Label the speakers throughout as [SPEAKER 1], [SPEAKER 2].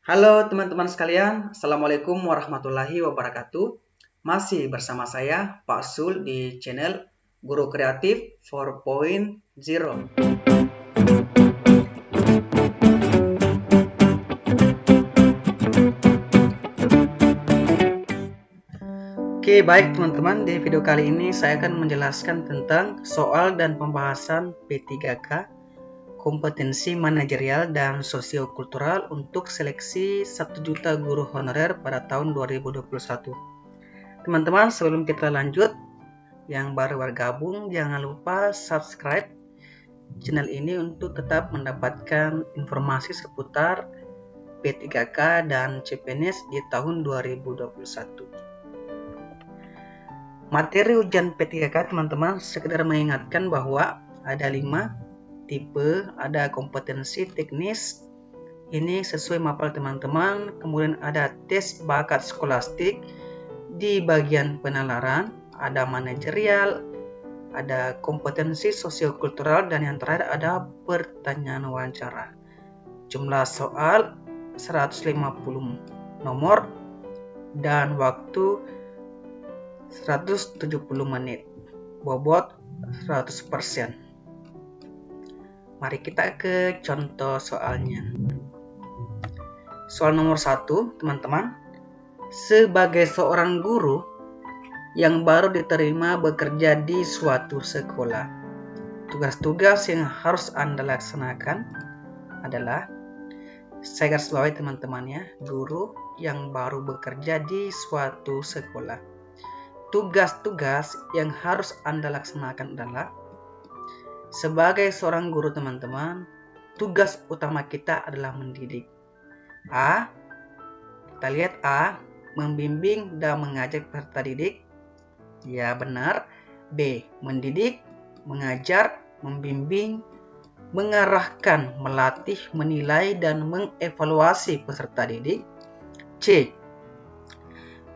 [SPEAKER 1] Halo teman-teman sekalian, Assalamualaikum warahmatullahi wabarakatuh. Masih bersama saya, Pak Sul, di channel Guru Kreatif 4.0. Oke, baik teman-teman, di video kali ini saya akan menjelaskan tentang soal dan pembahasan P3K, kompetensi manajerial dan sosiokultural untuk seleksi 1 juta guru honorer pada tahun 2021. Teman-teman, sebelum kita lanjut, yang baru bergabung jangan lupa subscribe channel ini untuk tetap mendapatkan informasi seputar P3K dan CPNS di tahun 2021. Materi ujian P3K teman-teman sekedar mengingatkan bahwa ada 5 tipe, ada kompetensi teknis, ini sesuai mapel teman-teman, kemudian ada tes bakat skolastik di bagian penalaran, ada manajerial, ada kompetensi sosiokultural, dan yang terakhir ada pertanyaan wawancara. Jumlah soal 150 nomor dan waktu 170 menit, bobot 100%. Mari kita ke contoh soalnya. Soal nomor 1, teman-teman. Sebagai seorang guru yang baru diterima bekerja di suatu sekolah, tugas-tugas yang harus Anda laksanakan adalah, saya garis bawahi teman-teman ya, guru yang baru bekerja di suatu sekolah. Tugas-tugas yang harus Anda laksanakan adalah, sebagai seorang guru teman-teman, tugas utama kita adalah mendidik. A. Kita lihat A. Membimbing dan mengajak peserta didik. Ya benar. B. Mendidik, mengajar, membimbing, mengarahkan, melatih, menilai, dan mengevaluasi peserta didik. C.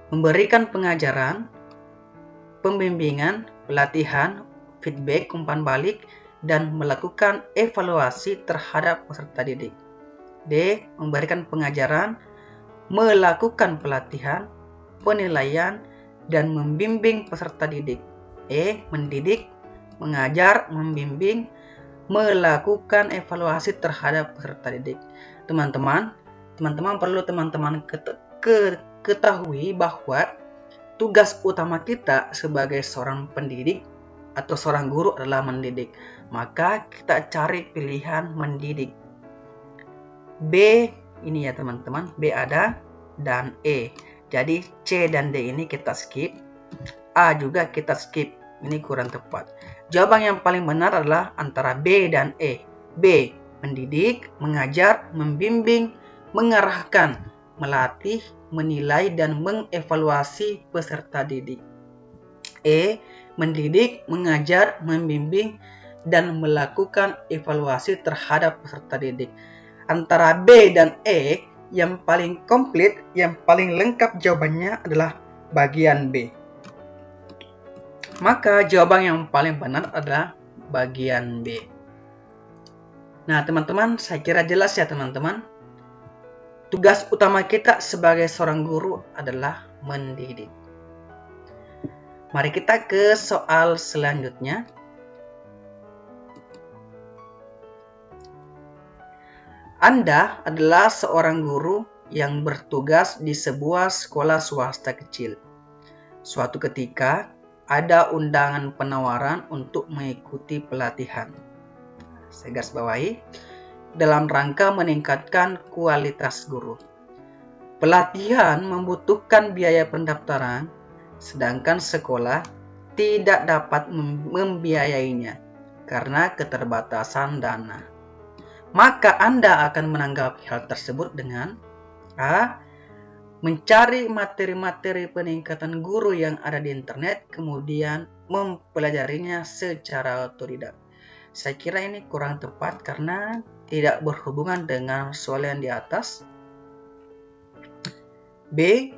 [SPEAKER 1] Memberikan pengajaran, pembimbingan, pelatihan, feedback, umpan balik, dan melakukan evaluasi terhadap peserta didik. D. Memberikan pengajaran, melakukan pelatihan, penilaian, dan membimbing peserta didik. E. Mendidik, mengajar, membimbing, melakukan evaluasi terhadap peserta didik. Teman-teman perlu teman-teman ketahui bahwa tugas utama kita sebagai seorang pendidik atau seorang guru adalah mendidik. Maka kita cari pilihan mendidik. B ini ya teman-teman, B ada dan E. Jadi C dan D ini kita skip. A juga kita skip. Ini kurang tepat. Jawaban yang paling benar adalah antara B dan E. B. Mendidik, mengajar, membimbing, mengarahkan, melatih, menilai, dan mengevaluasi peserta didik. E. Mendidik, mengajar, membimbing, dan melakukan evaluasi terhadap peserta didik. Antara B dan E, yang paling komplit, yang paling lengkap jawabannya adalah bagian B. Maka jawaban yang paling benar adalah bagian B. Nah teman-teman, saya kira jelas ya teman-teman. Tugas utama kita sebagai seorang guru adalah mendidik. Mari kita ke soal selanjutnya. Anda adalah seorang guru yang bertugas di sebuah sekolah swasta kecil. Suatu ketika, ada undangan penawaran untuk mengikuti pelatihan. Saya garis bawahi, dalam rangka meningkatkan kualitas guru. Pelatihan membutuhkan biaya pendaftaran, sedangkan sekolah tidak dapat membiayainya karena keterbatasan dana. Maka Anda akan menanggapi hal tersebut dengan A. Mencari materi-materi peningkatan guru yang ada di internet, kemudian mempelajarinya secara otodidak. Saya kira ini kurang tepat karena tidak berhubungan dengan soal yang di atas. B.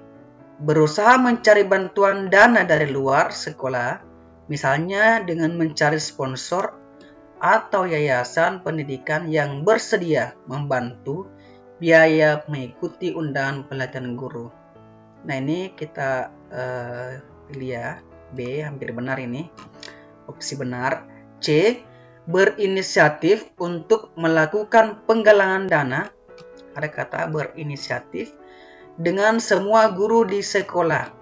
[SPEAKER 1] Berusaha mencari bantuan dana dari luar sekolah, misalnya dengan mencari sponsor atau yayasan pendidikan yang bersedia membantu biaya mengikuti undangan pelatihan guru. Nah, ini kita pilih ya. B, hampir benar ini. Opsi benar. C, berinisiatif untuk melakukan penggalangan dana. Ada kata berinisiatif dengan semua guru di sekolah.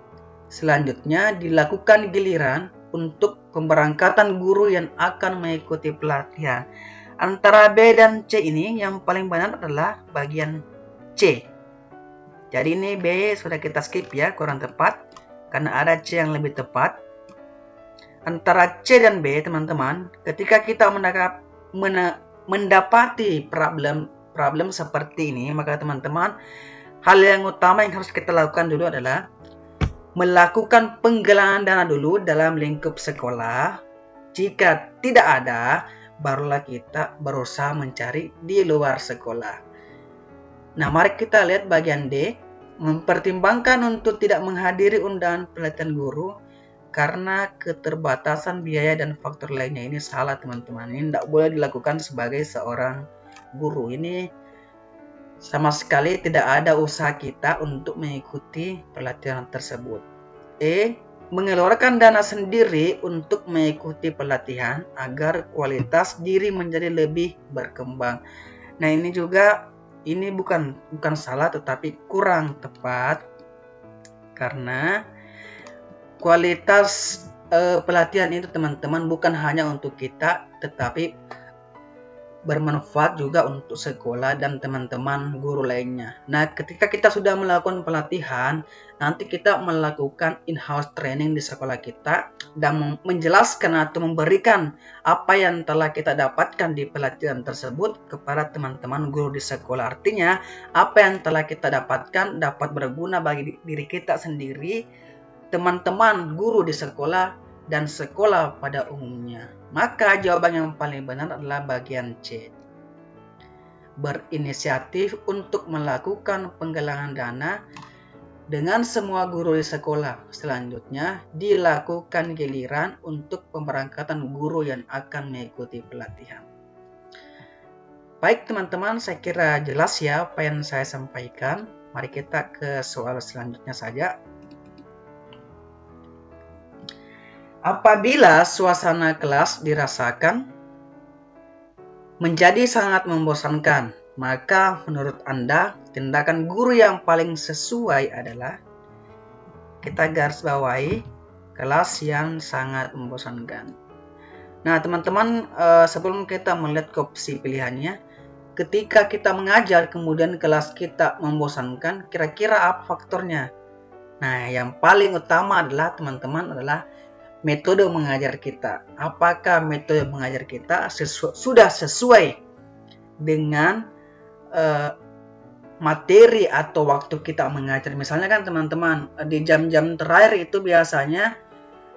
[SPEAKER 1] Selanjutnya dilakukan giliran untuk pemberangkatan guru yang akan mengikuti pelatihan. Antara B dan C ini yang paling benar adalah bagian C. Jadi ini B sudah kita skip ya, kurang tepat. Karena ada C yang lebih tepat. Antara C dan B, teman-teman, ketika kita mendapati problem seperti ini, maka teman-teman, hal yang utama yang harus kita lakukan dulu adalah melakukan penggalangan dana dulu dalam lingkup sekolah. Jika tidak ada, barulah kita berusaha mencari di luar sekolah. Nah, mari kita lihat bagian D. Mempertimbangkan untuk tidak menghadiri undangan pelatihan guru karena keterbatasan biaya dan faktor lainnya. Ini salah, teman-teman. Ini tidak boleh dilakukan sebagai seorang guru. Ini sama sekali tidak ada usaha kita untuk mengikuti pelatihan tersebut. E, mengeluarkan dana sendiri untuk mengikuti pelatihan agar kualitas diri menjadi lebih berkembang. Nah, ini juga bukan salah tetapi kurang tepat, karena kualitas pelatihan itu, teman-teman, bukan hanya untuk kita tetapi bermanfaat juga untuk sekolah dan teman-teman guru lainnya. Nah, ketika kita sudah melakukan pelatihan, nanti kita melakukan in-house training di sekolah kita dan menjelaskan atau memberikan apa yang telah kita dapatkan di pelatihan tersebut kepada teman-teman guru di sekolah. Artinya, apa yang telah kita dapatkan dapat berguna bagi diri kita sendiri, teman-teman guru di sekolah, dan sekolah pada umumnya. Maka jawaban yang paling benar adalah bagian C. Berinisiatif untuk melakukan penggalangan dana dengan semua guru di sekolah. Selanjutnya dilakukan giliran untuk pemberangkatan guru yang akan mengikuti pelatihan. Baik, teman-teman, saya kira jelas ya apa yang saya sampaikan. Mari kita ke soal selanjutnya saja. Apabila suasana kelas dirasakan menjadi sangat membosankan, maka menurut Anda tindakan guru yang paling sesuai adalah, kita garis bawahi, kelas yang sangat membosankan. Nah, teman-teman, sebelum kita melihat opsi pilihannya, ketika kita mengajar kemudian kelas kita membosankan, kira-kira apa faktornya? Nah, yang paling utama adalah, teman-teman, adalah metode mengajar kita. Apakah metode mengajar kita sudah sesuai dengan materi atau waktu kita mengajar? Misalnya kan, teman-teman, di jam-jam terakhir itu biasanya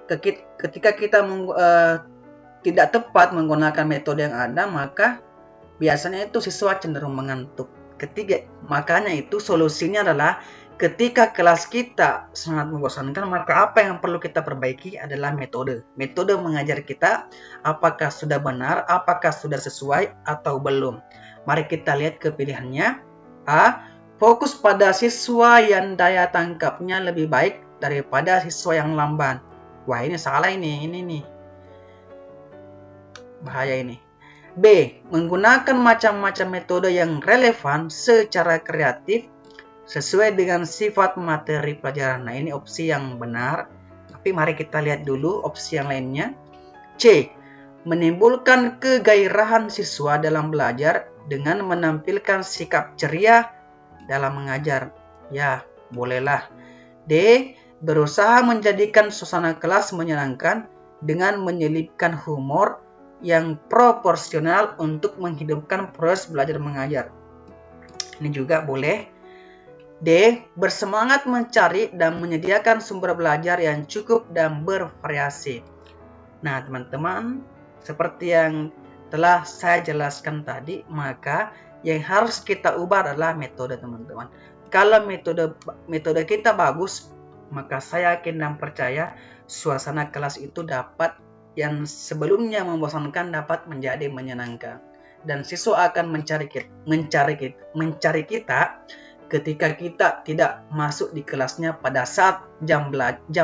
[SPEAKER 1] ketika kita tidak tepat menggunakan metode yang ada, maka biasanya itu siswa cenderung mengantuk. Makanya itu solusinya adalah ketika kelas kita sangat membosankan, maka apa yang perlu kita perbaiki adalah metode. Metode mengajar kita, apakah sudah benar, apakah sudah sesuai atau belum. Mari kita lihat ke pilihannya. A. Fokus pada siswa yang daya tangkapnya lebih baik daripada siswa yang lamban. Wah, ini salah ini nih. Bahaya ini. B. Menggunakan macam-macam metode yang relevan secara kreatif sesuai dengan sifat materi pelajaran. Nah, ini opsi yang benar. Tapi mari kita lihat dulu opsi yang lainnya. C. Menimbulkan kegairahan siswa dalam belajar dengan menampilkan sikap ceria dalam mengajar. Ya, bolehlah. D. Berusaha menjadikan suasana kelas menyenangkan dengan menyelipkan humor yang proporsional untuk menghidupkan proses belajar mengajar. Ini juga boleh. D. Bersemangat mencari dan menyediakan sumber belajar yang cukup dan bervariasi. Nah, teman-teman, seperti yang telah saya jelaskan tadi, maka yang harus kita ubah adalah metode, teman-teman. Kalau metode kita bagus, maka saya yakin dan percaya suasana kelas itu dapat, yang sebelumnya membosankan, dapat menjadi menyenangkan. dan siswa akan mencari kita ketika kita tidak masuk di kelasnya pada saat jam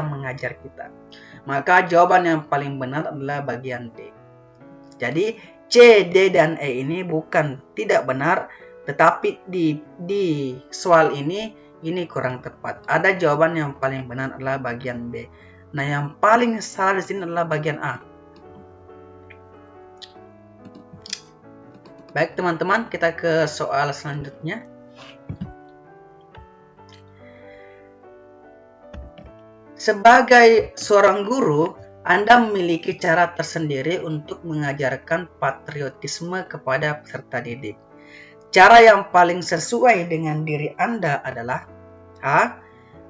[SPEAKER 1] mengajar kita. Maka jawaban yang paling benar adalah bagian D. Jadi C, D, dan E ini bukan tidak benar, tetapi di soal ini kurang tepat. Ada jawaban yang paling benar adalah bagian B. Nah, yang paling salah di sini adalah bagian A. Baik teman-teman, kita ke soal selanjutnya. Sebagai seorang guru, Anda memiliki cara tersendiri untuk mengajarkan patriotisme kepada peserta didik. Cara yang paling sesuai dengan diri Anda adalah A.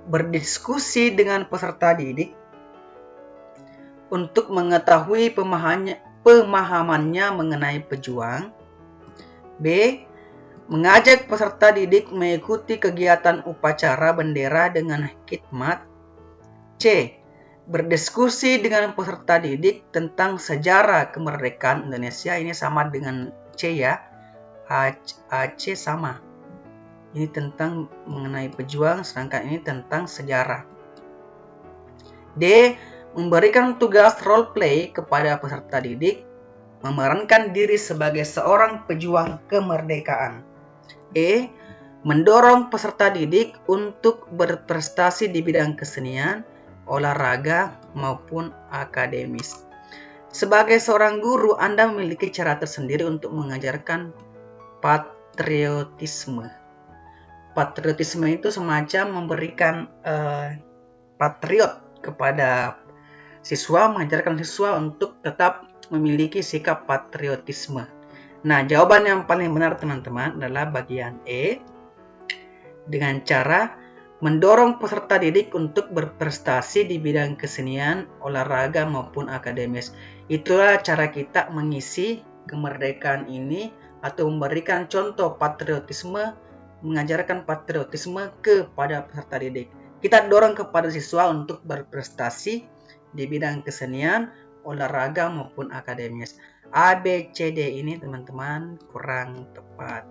[SPEAKER 1] Berdiskusi dengan peserta didik untuk mengetahui pemahamannya mengenai pejuang. B. Mengajak peserta didik mengikuti kegiatan upacara bendera dengan khidmat. C. Berdiskusi dengan peserta didik tentang sejarah kemerdekaan Indonesia. Ini sama dengan C ya. C sama. Ini tentang mengenai pejuang, sedangkan ini tentang sejarah. D. Memberikan tugas role play kepada peserta didik, memerankan diri sebagai seorang pejuang kemerdekaan. E. Mendorong peserta didik untuk berprestasi di bidang kesenian, olahraga, maupun akademis. Sebagai seorang guru, Anda memiliki cara tersendiri untuk mengajarkan patriotisme. Patriotisme itu semacam memberikan patriot kepada siswa, mengajarkan siswa untuk tetap memiliki sikap patriotisme. Nah, jawaban yang paling benar teman-teman adalah bagian E, dengan cara mendorong peserta didik untuk berprestasi di bidang kesenian, olahraga, maupun akademis. Itulah cara kita mengisi kemerdekaan ini atau memberikan contoh patriotisme, mengajarkan patriotisme kepada peserta didik. Kita dorong kepada siswa untuk berprestasi di bidang kesenian, olahraga, maupun akademis. A, B, C, D ini teman-teman kurang tepat.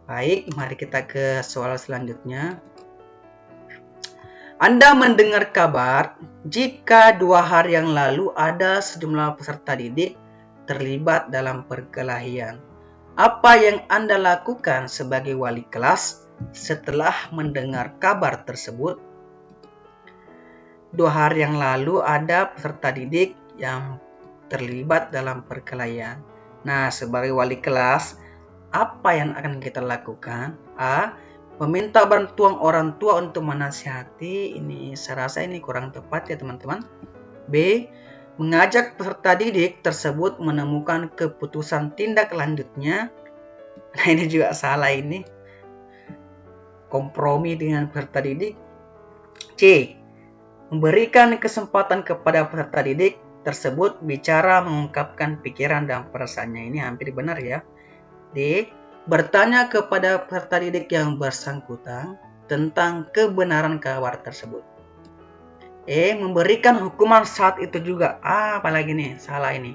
[SPEAKER 1] Baik, mari kita ke soal selanjutnya. Anda mendengar kabar jika 2 hari yang lalu ada sejumlah peserta didik terlibat dalam perkelahian. Apa yang Anda lakukan sebagai wali kelas setelah mendengar kabar tersebut? 2 hari yang lalu ada peserta didik yang terlibat dalam perkelahian. Nah, sebagai wali kelas, apa yang akan kita lakukan? A. Meminta bantuan orang tua untuk menasihati. Ini saya rasa ini kurang tepat ya teman-teman. B. Mengajak peserta didik tersebut menemukan keputusan tindak lanjutnya. Nah, ini juga salah ini. Kompromi dengan peserta didik. C. Memberikan kesempatan kepada peserta didik tersebut bicara, mengungkapkan pikiran dan perasaannya. Ini hampir benar ya. D. Bertanya kepada peserta didik yang bersangkutan tentang kebenaran kabar tersebut. E. Memberikan hukuman saat itu juga. Apalagi nih, salah ini.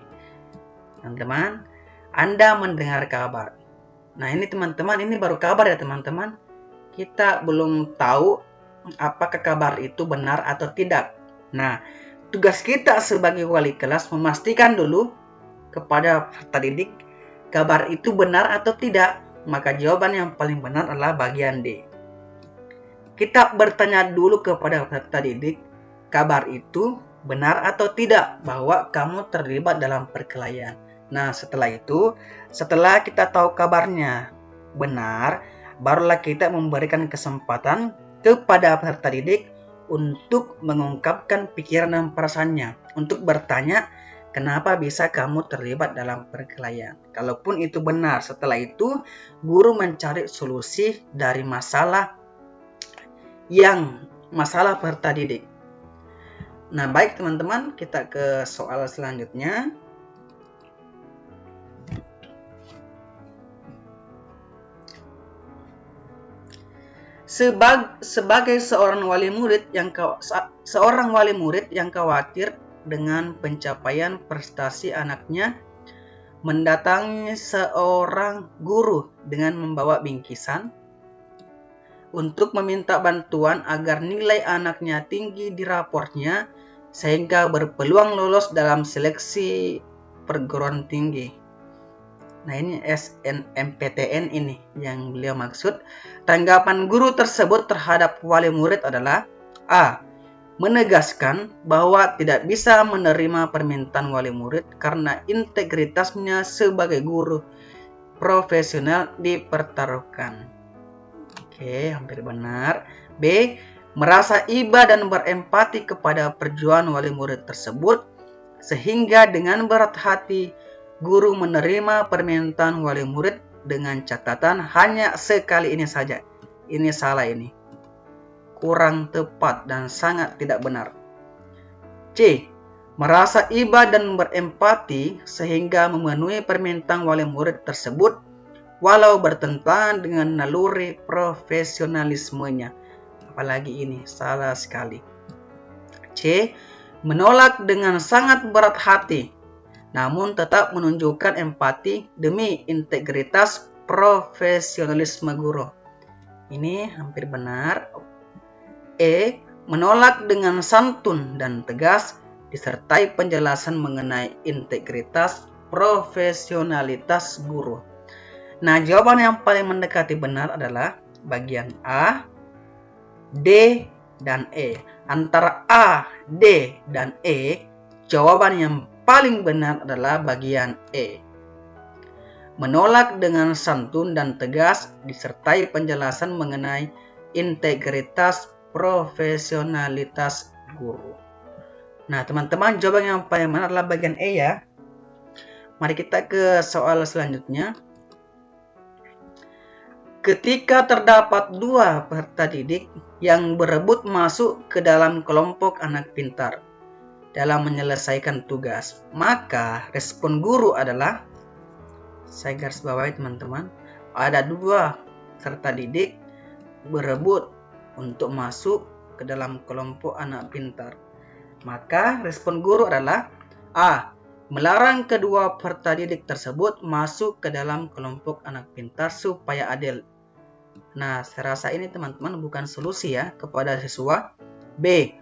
[SPEAKER 1] Teman-teman, Anda mendengar kabar. Nah, ini teman-teman, ini baru kabar ya teman-teman. Kita belum tahu apakah kabar itu benar atau tidak. Nah, tugas kita sebagai wali kelas memastikan dulu kepada peserta didik kabar itu benar atau tidak. Maka jawaban yang paling benar adalah bagian D. Kita bertanya dulu kepada peserta didik, kabar itu benar atau tidak bahwa kamu terlibat dalam perkelahian. Nah, setelah itu, setelah kita tahu kabarnya benar, barulah kita memberikan kesempatan kepada peserta didik untuk mengungkapkan pikiran dan perasaannya, untuk bertanya, kenapa bisa kamu terlibat dalam perkelahian? Kalaupun itu benar, setelah itu guru mencari solusi dari masalah peserta didik. Nah, baik teman-teman, kita ke soal selanjutnya. Sebagai seorang wali murid yang khawatir dengan pencapaian prestasi anaknya, mendatangi seorang guru dengan membawa bingkisan untuk meminta bantuan agar nilai anaknya tinggi di raportnya sehingga berpeluang lolos dalam seleksi perguruan tinggi. Nah, ini SNMPTN ini yang beliau maksud. Tanggapan guru tersebut terhadap wali murid adalah A. Menegaskan bahwa tidak bisa menerima permintaan wali murid karena integritasnya sebagai guru profesional dipertaruhkan. Oke, hampir benar. B. Merasa iba dan berempati kepada perjuangan wali murid tersebut, sehingga dengan berat hati guru menerima permintaan wali murid dengan catatan hanya sekali ini saja. Ini salah ini. Kurang tepat dan sangat tidak benar. C. Merasa iba dan berempati sehingga memenuhi permintaan wali murid tersebut walau bertentangan dengan naluri profesionalismenya. Apalagi ini, salah sekali. C. Menolak dengan sangat berat hati, namun tetap menunjukkan empati demi integritas profesionalisme guru. Ini hampir benar. E. Menolak dengan santun dan tegas, disertai penjelasan mengenai integritas profesionalitas guru. Nah, jawaban yang paling mendekati benar adalah bagian A, D, dan E. Antara A, D, dan E, jawaban yang paling benar adalah bagian E. Menolak dengan santun dan tegas disertai penjelasan mengenai integritas profesionalitas guru. Nah, teman-teman, jawaban yang paling benar adalah bagian E ya. Mari kita ke soal selanjutnya. Ketika terdapat dua peserta didik yang berebut masuk ke dalam kelompok anak pintar dalam menyelesaikan tugas, maka respon guru adalah, saya garis bawahi teman-teman, ada dua peserta didik berebut untuk masuk ke dalam kelompok anak pintar. Maka respon guru adalah A. Melarang kedua peserta didik tersebut masuk ke dalam kelompok anak pintar supaya adil. Nah, saya rasa ini teman-teman bukan solusi ya kepada siswa. B.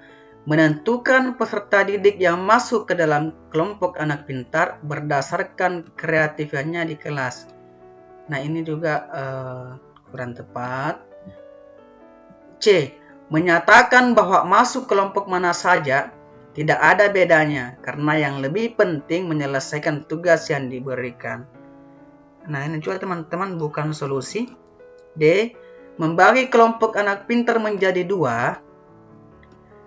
[SPEAKER 1] Menentukan peserta didik yang masuk ke dalam kelompok anak pintar berdasarkan kreativitasnya di kelas. Nah, ini juga kurang tepat. C. Menyatakan bahwa masuk kelompok mana saja tidak ada bedanya karena yang lebih penting menyelesaikan tugas yang diberikan. Nah, ini juga teman-teman bukan solusi. D. Membagi kelompok anak pintar menjadi dua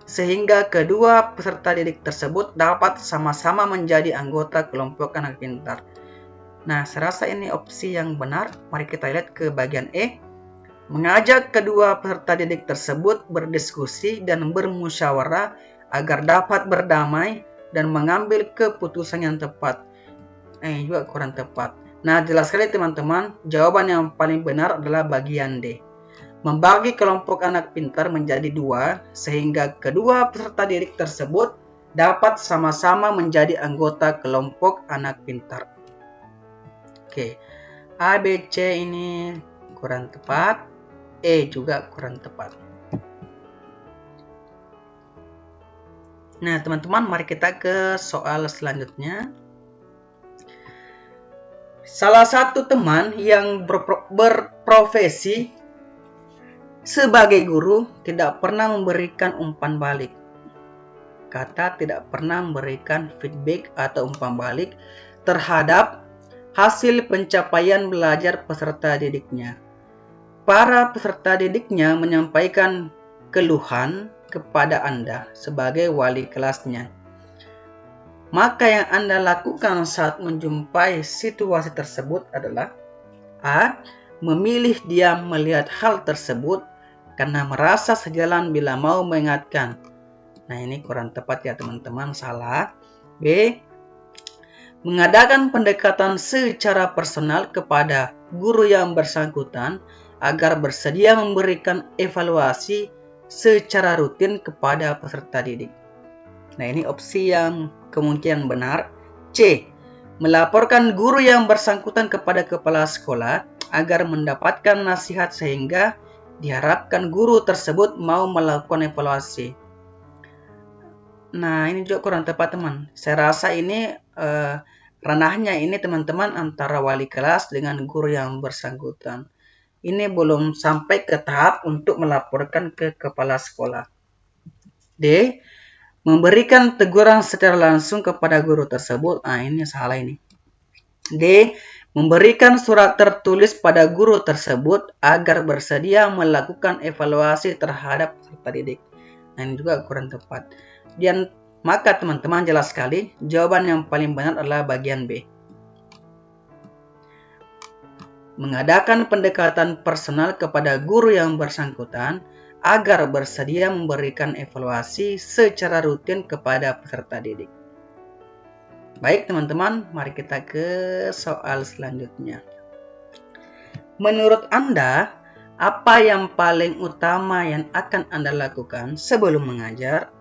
[SPEAKER 1] sehingga kedua peserta didik tersebut dapat sama-sama menjadi anggota kelompok anak pintar. Nah, saya rasa ini opsi yang benar. Mari kita lihat ke bagian E. Mengajak kedua peserta didik tersebut berdiskusi dan bermusyawarah agar dapat berdamai dan mengambil keputusan yang tepat. Juga kurang tepat. Nah, jelas sekali teman-teman, jawaban yang paling benar adalah bagian D. Membagi kelompok anak pintar menjadi dua, sehingga kedua peserta didik tersebut dapat sama-sama menjadi anggota kelompok anak pintar. Oke, A, B, C ini kurang tepat, E juga kurang tepat. Nah, teman-teman, mari kita ke soal selanjutnya. Salah satu teman yang berprofesi sebagai guru tidak pernah memberikan umpan balik. Kata tidak pernah memberikan feedback atau umpan balik terhadap hasil pencapaian belajar peserta didiknya. Para peserta didiknya menyampaikan keluhan kepada Anda sebagai wali kelasnya. Maka yang Anda lakukan saat menjumpai situasi tersebut adalah A. Memilih diam melihat hal tersebut karena merasa sejalan bila mau mengingatkan. Nah, ini kurang tepat ya teman-teman, salah. B. Mengadakan pendekatan secara personal kepada guru yang bersangkutan agar bersedia memberikan evaluasi secara rutin kepada peserta didik. Nah, ini opsi yang kemungkinan benar. C. Melaporkan guru yang bersangkutan kepada kepala sekolah agar mendapatkan nasihat sehingga diharapkan guru tersebut mau melakukan evaluasi. Nah, ini juga kurang tepat, teman. Saya rasa ini ranahnya ini teman-teman antara wali kelas dengan guru yang bersangkutan. Ini belum sampai ke tahap untuk melaporkan ke kepala sekolah. D. Memberikan teguran secara langsung kepada guru tersebut. Nah, ini salah ini. D. Memberikan surat tertulis pada guru tersebut agar bersedia melakukan evaluasi terhadap peserta didik. Nah, ini juga kurang tepat. Dan maka teman-teman jelas sekali jawaban yang paling benar adalah bagian B. Mengadakan pendekatan personal kepada guru yang bersangkutan agar bersedia memberikan evaluasi secara rutin kepada peserta didik. Baik teman-teman, mari kita ke soal selanjutnya. Menurut Anda, apa yang paling utama yang akan Anda lakukan sebelum mengajar?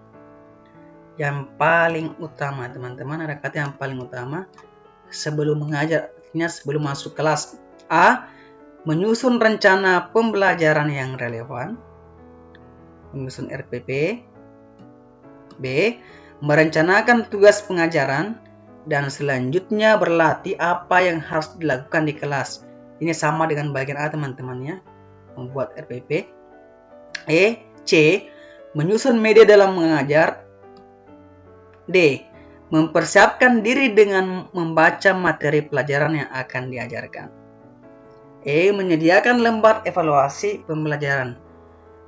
[SPEAKER 1] Yang paling utama teman-teman, ada kata yang paling utama sebelum mengajar, artinya sebelum masuk kelas. A. Menyusun rencana pembelajaran yang relevan. Menyusun RPP. B. Merencanakan tugas pengajaran. Dan selanjutnya berlatih apa yang harus dilakukan di kelas. Ini sama dengan bagian A teman-teman ya. Membuat RPP. E. C. Menyusun media dalam mengajar. D. Mempersiapkan diri dengan membaca materi pelajaran yang akan diajarkan. E. Menyediakan lembar evaluasi pembelajaran.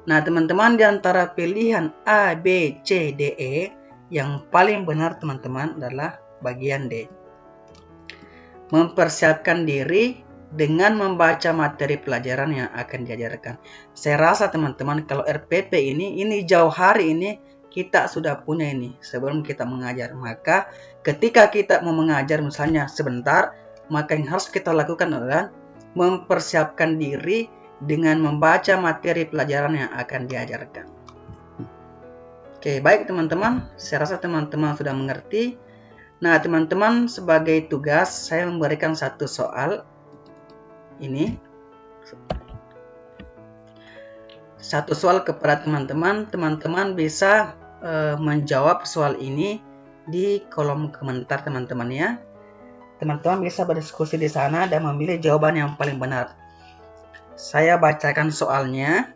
[SPEAKER 1] Nah teman-teman, di antara pilihan A, B, C, D, E, yang paling benar teman-teman adalah bagian D. Mempersiapkan diri dengan membaca materi pelajaran yang akan diajarkan. Saya rasa teman-teman kalau RPP ini jauh hari ini kita sudah punya ini sebelum kita mengajar. Maka ketika kita mau mengajar misalnya sebentar, maka yang harus kita lakukan adalah mempersiapkan diri dengan membaca materi pelajaran yang akan diajarkan. Oke, baik teman-teman, saya rasa teman-teman sudah mengerti. Nah, teman-teman, sebagai tugas saya memberikan satu soal ini. Satu soal kepada teman-teman. Teman-teman bisa menjawab soal ini di kolom komentar teman-teman ya. Teman-teman bisa berdiskusi di sana dan memilih jawaban yang paling benar. Saya bacakan soalnya.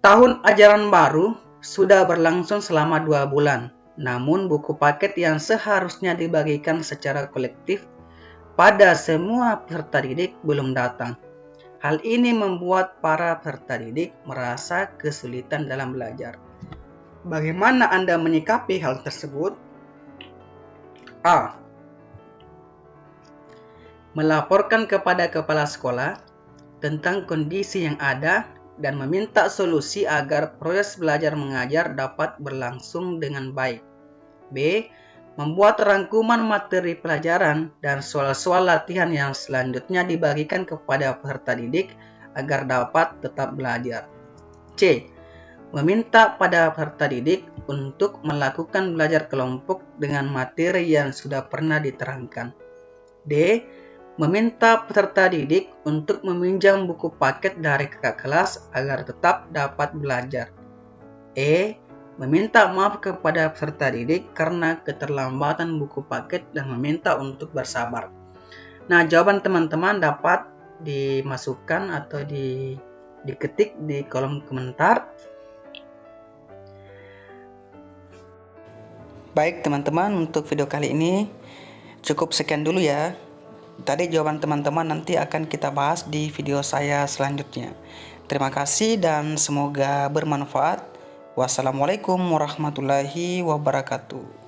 [SPEAKER 1] Tahun ajaran baru sudah berlangsung selama 2 bulan. Namun buku paket yang seharusnya dibagikan secara kolektif pada semua peserta didik belum datang. Hal ini membuat para peserta didik merasa kesulitan dalam belajar. Bagaimana Anda menyikapi hal tersebut? A. Melaporkan kepada kepala sekolah tentang kondisi yang ada dan meminta solusi agar proses belajar mengajar dapat berlangsung dengan baik. B. Membuat rangkuman materi pelajaran dan soal-soal latihan yang selanjutnya dibagikan kepada peserta didik agar dapat tetap belajar. C. Meminta pada peserta didik untuk melakukan belajar kelompok dengan materi yang sudah pernah diterangkan. D. Meminta peserta didik untuk meminjam buku paket dari kakak kelas agar tetap dapat belajar. E. Meminta maaf kepada peserta didik karena keterlambatan buku paket dan meminta untuk bersabar. Nah, jawaban teman-teman dapat dimasukkan atau diketik di kolom komentar. Baik teman-teman, untuk video kali ini cukup sekian dulu ya. Tadi jawaban teman-teman nanti akan kita bahas di video saya selanjutnya. Terima kasih dan semoga bermanfaat. Wassalamualaikum warahmatullahi wabarakatuh.